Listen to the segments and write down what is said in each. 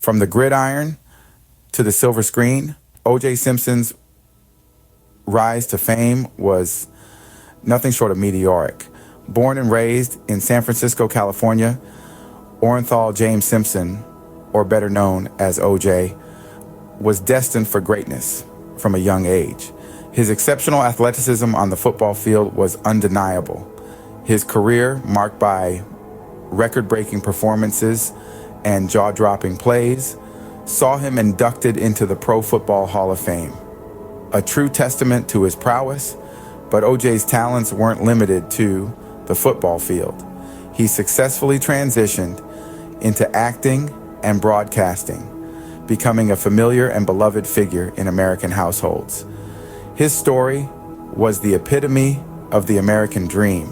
From the gridiron to the silver screen, O.J. Simpson's rise to fame was nothing short of meteoric. Born and raised in San Francisco, California, Orenthal James Simpson, or better known as O.J., was destined for greatness from a young age. His exceptional athleticism on the football field was undeniable. His career, marked by record-breaking performances and jaw-dropping plays, saw him inducted into the Pro Football Hall of Fame. A true testament to his prowess, but O.J.'s talents weren't limited to the football field. He successfully transitioned into acting and broadcasting, becoming a familiar and beloved figure in American households. His story was the epitome of the American dream,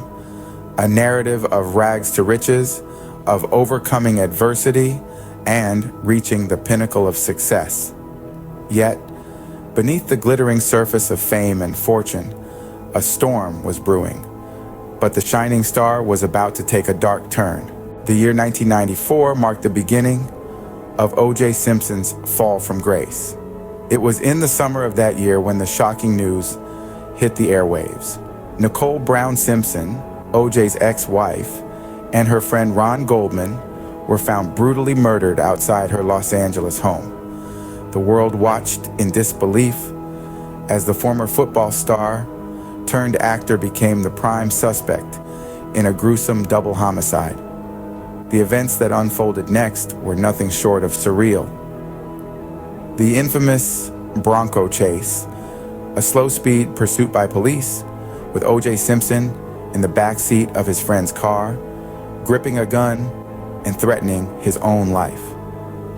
a narrative of rags to riches, of overcoming adversity, and reaching the pinnacle of success. Yet, beneath the glittering surface of fame and fortune, a storm was brewing. But the shining star was about to take a dark turn. The year 1994 marked the beginning of O.J. Simpson's fall from grace. It was in the summer of that year when the shocking news hit the airwaves. Nicole Brown Simpson, O.J.'s ex-wife, and her friend Ron Goldman were found brutally murdered outside her Los Angeles home. The world watched in disbelief as the former football star turned actor became the prime suspect in a gruesome double homicide. The events that unfolded next were nothing short of surreal. The infamous Bronco chase, a slow-speed pursuit by police with O.J. Simpson in the backseat of his friend's car, gripping a gun and threatening his own life.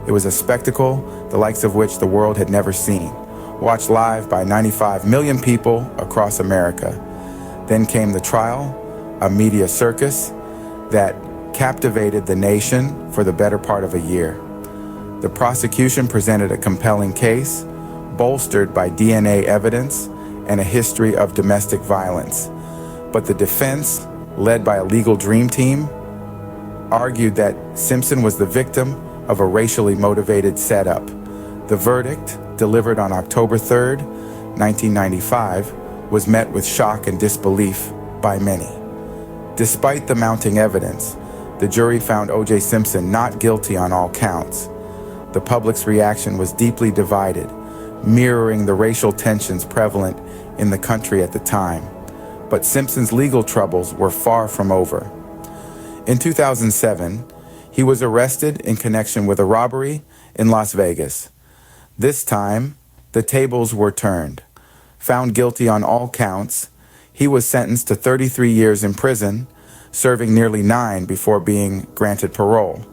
It was a spectacle the likes of which the world had never seen, watched live by 95 million people across America. Then came the trial, a media circus that captivated the nation for the better part of a year. The prosecution presented a compelling case, bolstered by DNA evidence and a history of domestic violence. But the defense, led by a legal dream team, argued that Simpson was the victim of a racially motivated setup. The verdict, delivered on October 3rd, 1995, was met with shock and disbelief by many. Despite the mounting evidence, the jury found O.J. Simpson not guilty on all counts. The public's reaction was deeply divided, mirroring the racial tensions prevalent in the country at the time. But Simpson's legal troubles were far from over. In 2007, he was arrested in connection with a robbery in Las Vegas. This time, the tables were turned. Found guilty on all counts, he was sentenced to 33 years in prison, serving nearly 9 before being granted parole.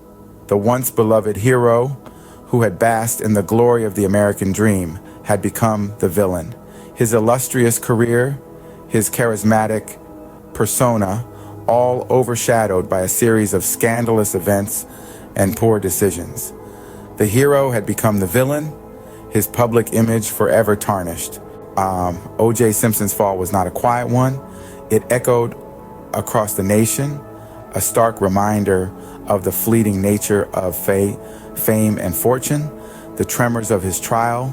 The once beloved hero, who had basked in the glory of the American dream, had become the villain. His illustrious career, his charismatic persona, all overshadowed by a series of scandalous events and poor decisions. The hero had become the villain, his public image forever tarnished. O.J. Simpson's fall was not a quiet one. It echoed across the nation, a stark reminder of the fleeting nature of fame and fortune. The tremors of his trial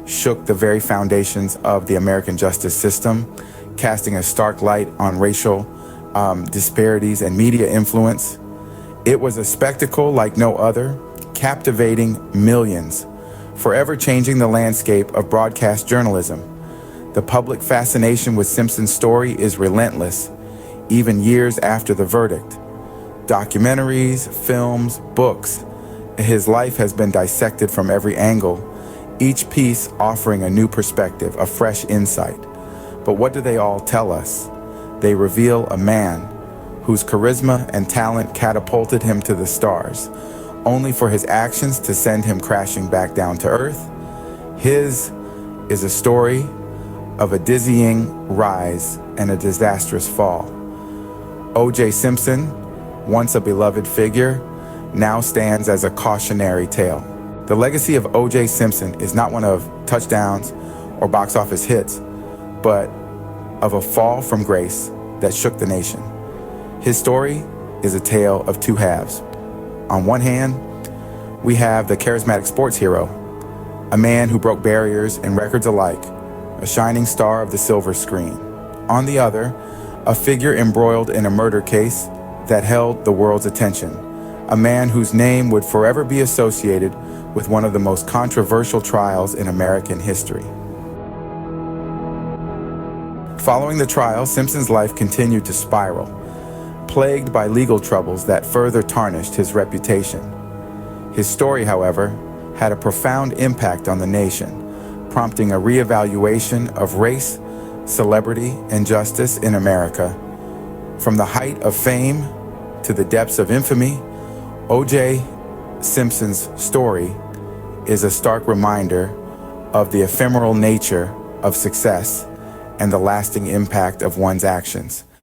shook the very foundations of the American justice system, casting a stark light on racial disparities and media influence. It was a spectacle like no other, captivating millions, forever changing the landscape of broadcast journalism. The public fascination with Simpson's story is relentless, even years after the verdict. Documentaries, films, books, his life has been dissected from every angle, each piece offering a new perspective, a fresh insight. But what do they all tell us? They reveal a man whose charisma and talent catapulted him to the stars, only for his actions to send him crashing back down to earth. His is a story of a dizzying rise and a disastrous fall. O.J. Simpson, once a beloved figure, now stands as a cautionary tale. The legacy of O.J. Simpson is not one of touchdowns or box office hits, but of a fall from grace that shook the nation. His story is a tale of two halves. On one hand, we have the charismatic sports hero, a man who broke barriers and records alike, a shining star of the silver screen. On the other, a figure embroiled in a murder case that held the world's attention, a man whose name would forever be associated with one of the most controversial trials in American history. Following the trial, Simpson's life continued to spiral, plagued by legal troubles that further tarnished his reputation. His story, however, had a profound impact on the nation, prompting a reevaluation of race, celebrity, and justice in America. From the height of fame to the depths of infamy, O.J. Simpson's story is a stark reminder of the ephemeral nature of success and the lasting impact of one's actions.